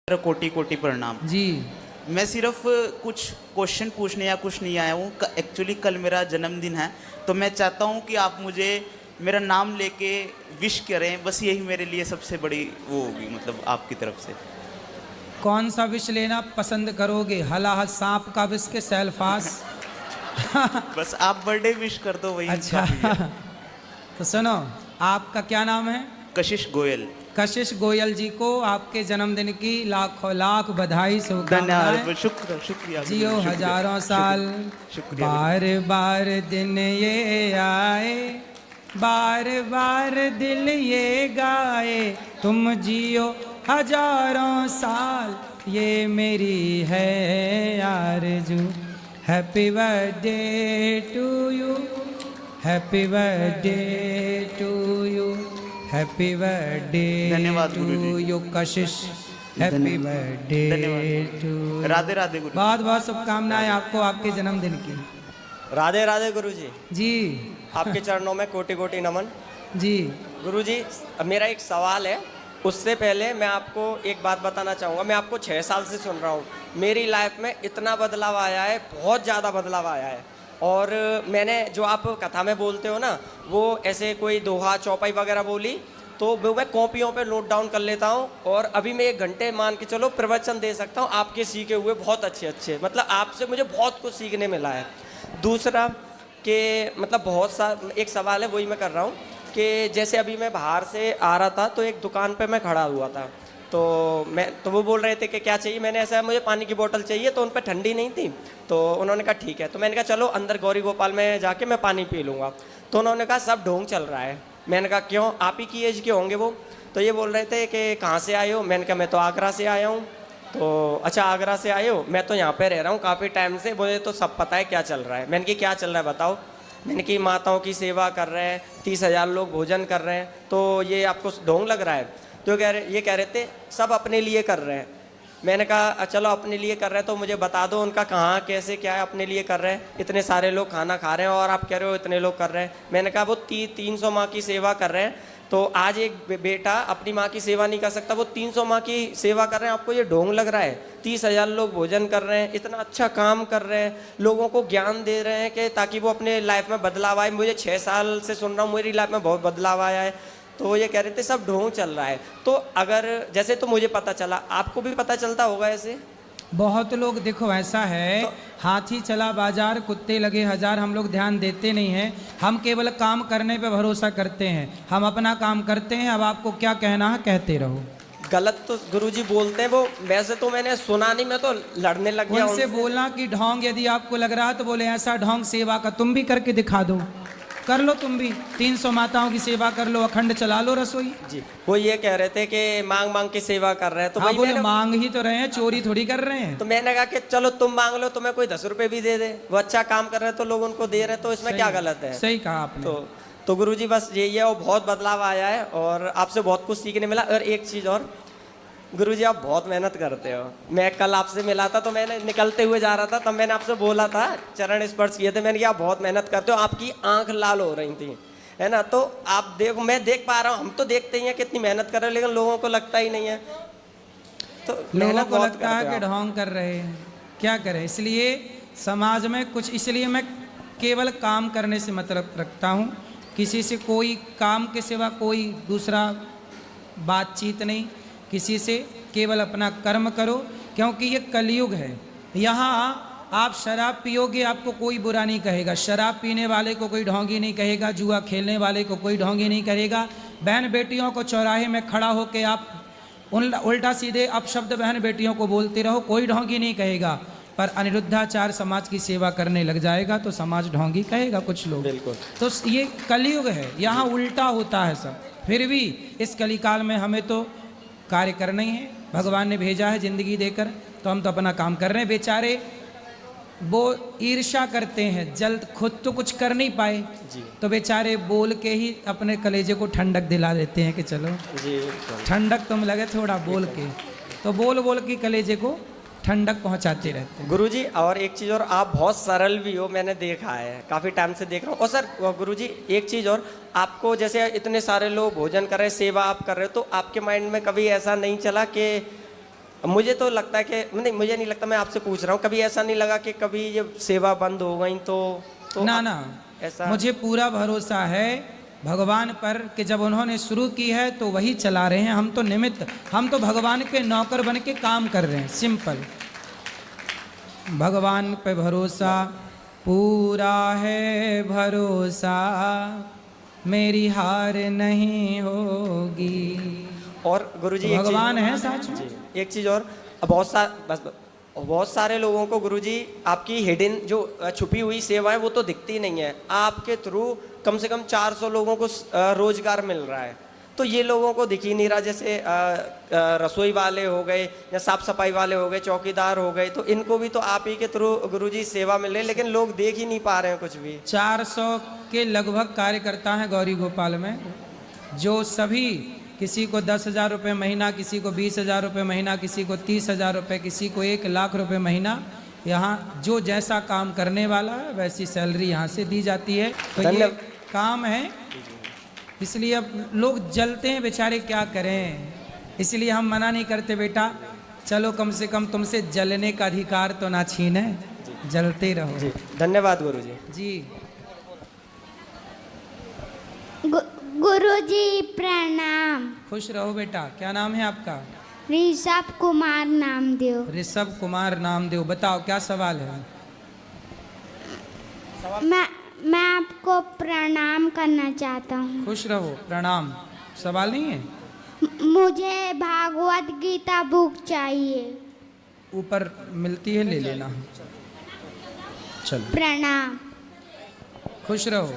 कोटि कोटि प्रणाम जी। मैं सिर्फ कुछ क्वेश्चन पूछने या कुछ नहीं आया हूँ। एक्चुअली कल मेरा जन्मदिन है, तो मैं चाहता हूँ कि आप मुझे मेरा नाम लेके विश करें। बस यही मेरे लिए सबसे बड़ी वो होगी, मतलब आपकी तरफ से। कौन सा विष लेना पसंद करोगे, हलाहल सांप का विष के सेल्फास? बस आप बर्थडे विश कर दो, वही अच्छा। काफी है। तो सुनो, आपका क्या नाम है? कशिश गोयल। कशिश गोयल जी को आपके जन्मदिन की लाखों लाख बधाई, शुभकामनाएं। धन्यवाद, शुक्रिया शुक्रिया जियो शुक्रिया, हजारों साल। शुक्रिया। बार बार दिन ये आए, बार बार दिल ये गाए, तुम जियो हजारों साल, ये मेरी है आरज़ू। Happy birthday to you, happy birthday to you, happy birthday धन्यवाद to Guruji. You Kashish, happy birthday to. Radhe Radhe गुरु। बहुत बहुत शुभकामनाएं आपको आपके जन्मदिन की। राधे राधे गुरुजी। जी। आपके चरणों में कोटि कोटि नमन। जी। गुरुजी, मेरा एक सवाल है। उससे पहले मैं आपको एक बात बताना चाहूँगा। मैं आपको 6 साल से सुन रहा हूँ। मेरी लाइफ में इतना बदलाव आया है, बहुत ज़्यादा बदलाव आया है। और मैंने जो आप कथा में बोलते हो ना, वो ऐसे कोई दोहा चौपाई वगैरह बोली तो वो मैं कॉपियों पे नोट डाउन कर लेता हूँ। और अभी मैं 1 घंटे मान के चलो प्रवचन दे सकता हूँ आपके सीखे हुए, बहुत अच्छे अच्छे। मतलब आपसे मुझे बहुत कुछ सीखने मिला है। दूसरा कि मतलब बहुत सा एक सवाल है, वही मैं कर रहा हूँ कि जैसे अभी मैं बाहर से आ रहा था तो एक दुकान पे मैं खड़ा हुआ था, तो वो बोल रहे थे कि क्या चाहिए। मैंने ऐसा, मुझे पानी की बोतल चाहिए, तो उन पर ठंडी नहीं थी। तो उन्होंने कहा ठीक है। तो मैंने कहा चलो अंदर गौरी गोपाल में जाके मैं पानी पी लूँगा। तो उन्होंने कहा सब ढोंग चल रहा है। मैंने कहा क्यों, आप ही की एज के होंगे वो। तो ये बोल रहे थे कि कहाँ से आए हो। मैंने कहा मैं तो आगरा से आया हूँ। तो अच्छा आगरा से आए हो, मैं तो यहाँ पे रह रहा हूँ काफ़ी टाइम से, मुझे तो सब पता है क्या चल रहा है। मैंने कहा क्या चल रहा है बताओ। मैंने कि माताओं की सेवा कर रहे हैं, 30,000 लोग भोजन कर रहे हैं, तो ये आपको ढोंग लग रहा है। तो ये कह रहे थे सब अपने लिए कर रहे हैं। मैंने कहा चलो अपने लिए कर रहे हैं तो मुझे बता दो उनका कहाँ कैसे क्या है अपने लिए कर रहे हैं। इतने सारे लोग खाना खा रहे हैं और आप कह रहे हो इतने लोग कर रहे हैं। मैंने कहा वो 300 माँ की सेवा कर रहे हैं। तो आज एक बेटा अपनी माँ की सेवा नहीं कर सकता, वो 300 माँ की सेवा कर रहे हैं, आपको ये ढोंग लग रहा है। 30,000 लोग भोजन कर रहे हैं, इतना अच्छा काम कर रहे हैं, लोगों को ज्ञान दे रहे हैं कि ताकि वो अपने लाइफ में बदलाव आए। मुझे 6 साल से सुन रहा हूँ, मेरी लाइफ में बहुत बदलाव आया है। तो ये कह रहे थे सब ढोंग चल रहा है। तो अगर जैसे तो मुझे पता चला, आपको भी पता चलता होगा ऐसे? बहुत लोग, देखो ऐसा है, तो हाथी चला बाजार कुत्ते लगे हजार, हम लोग ध्यान देते नहीं हैं। हम केवल काम करने पे भरोसा करते हैं, हम अपना काम करते हैं। अब आपको क्या कहना है कहते रहो। गलत तो गुरुजी बोलते हैं वो, वैसे तो मैंने सुना नहीं, मैं तो लड़ने लग गया उनसे बोलना कि ढोंग यदि आपको लग रहा है तो बोले ऐसा ढोंग सेवा का तुम भी करके दिखा दो, कर लो तुम भी 300 माताओं की सेवा कर लो, अखंड चला लो रसोई। जी, वो ये कह रहे थे कि मांग मांग की सेवा कर रहे हैं। तो हाँ, वही बोले मांग ही तो रहे हैं, चोरी थोड़ी कर रहे हैं। तो मैंने कहा कि चलो तुम मांग लो, तुम्हें कोई 10 रुपए भी दे दे, वो अच्छा काम कर रहे हैं तो लोग उनको दे रहे हैं, तो इसमें क्या गलत है। सही कहा आपने। तो गुरुजी बस यही है, वो बहुत बदलाव आया है और आपसे बहुत कुछ सीखने मिला। और एक चीज़ और, गुरुजी आप बहुत मेहनत करते हो। मैं कल आपसे मिला था तो मैंने निकलते हुए जा रहा था, तब मैंने आपसे बोला था, चरण स्पर्श किए थे, मैंने कहा आप बहुत मेहनत करते हो। आपकी आंख लाल हो रही थी, है ना। तो आप देखो, मैं देख पा रहा हूँ, हम तो देखते ही हैं कितनी मेहनत कर रहे हो, लेकिन लोगों को लगता ही नहीं है। तो लोगों को लगता है कि ढोंग कर रहे हैं, क्या करें। इसलिए समाज में कुछ, इसलिए मैं केवल काम करने से मतलब रखता हूँ, किसी से कोई काम के सिवा कोई दूसरा बातचीत नहीं किसी से, केवल अपना कर्म करो। क्योंकि ये कलयुग है, यहाँ आप शराब पियोगे आपको कोई बुरा नहीं कहेगा, शराब पीने वाले को कोई ढोंगी नहीं कहेगा, जुआ खेलने वाले को कोई ढोंगी नहीं करेगा। बहन बेटियों को चौराहे में खड़ा होकर आप उल्टा सीधे अपशब्द बहन बेटियों को बोलते रहो, कोई ढोंगी नहीं कहेगा। पर अनिरुद्धाचार समाज की सेवा करने लग जाएगा तो समाज ढोंगी कहेगा कुछ लोग। बिल्कुल। तो ये कलयुग है, यहाँ उल्टा होता है सब। फिर भी इस कलिकाल में हमें तो कार्य करना ही है, भगवान ने भेजा है जिंदगी देकर, तो हम तो अपना काम कर रहे हैं। बेचारे वो ईर्ष्या करते हैं, जल्द खुद तो कुछ कर नहीं पाए जी, तो बेचारे बोल के ही अपने कलेजे को ठंडक दिला देते हैं कि चलो जी ठंडक तुम लगे थोड़ा बोल के, तो बोल बोल के कलेजे को ठंडक पहुंचाते रहते हैं। गुरुजी और एक चीज़ और, आप बहुत सरल भी हो, मैंने देखा है, काफ़ी टाइम से देख रहा हूँ। और सर गुरुजी एक चीज़ और, आपको जैसे इतने सारे लोग भोजन कर रहे हैं, सेवा आप कर रहे हो, तो आपके माइंड में कभी ऐसा नहीं चला कि मुझे तो लगता है कि नहीं, मुझे नहीं लगता, मैं आपसे पूछ रहा हूँ, कभी ऐसा नहीं लगा कि कभी ये सेवा बंद हो गई तो ना ना, ऐसा मुझे पूरा भरोसा है भगवान पर कि जब उन्होंने शुरू की है तो वही चला रहे हैं। हम तो निमित्त, हम तो भगवान के नौकर बन के काम कर रहे हैं, सिंपल। भगवान पे भरोसा पूरा है, भरोसा मेरी हार नहीं होगी। और गुरुजी एक भगवान चीज़- है सच में। जी, एक चीज़ और, बहुत सारे लोगों को गुरुजी आपकी हिडन जो छुपी हुई सेवा है वो तो दिखती नहीं है, आपके थ्रू कम से कम 400 लोगों को रोजगार मिल रहा है, तो ये लोगों को दिख ही नहीं रहा। जैसे रसोई वाले हो गए या साफ सफाई वाले हो गए, चौकीदार हो गए, तो इनको भी तो आप ही के थ्रू गुरुजी सेवा मिल रही है, लेकिन लोग देख ही नहीं पा रहे हैं कुछ भी। 400 के लगभग कार्यकर्ता हैं गौरी गोपाल में, जो सभी किसी को 10,000 रुपये महीना, किसी को 20,000 रुपये महीना, किसी को 30,000 रुपये, किसी को 1,00,000 रुपये महीना। यहाँ जो जैसा काम करने वाला है वैसी सैलरी यहाँ से दी जाती है। तो ये काम है, इसलिए अब लोग जलते हैं बेचारे, क्या करें। इसलिए हम मना नहीं करते बेटा, चलो कम से कम तुमसे जलने का अधिकार तो ना छीने, जलते रहो। जी धन्यवाद गुरुजी। जी गुरुजी प्रणाम। खुश रहो बेटा। क्या नाम है आपका? ऋषभ कुमार नामदेव। ऋषभ कुमार नामदेव। बताओ क्या सवाल है? मैं आपको प्रणाम करना चाहता हूँ। खुश रहो, प्रणाम। सवाल नहीं है? मुझे भागवत गीता बुक चाहिए। ऊपर मिलती है, ले लेना। चलो प्रणाम। खुश रहो।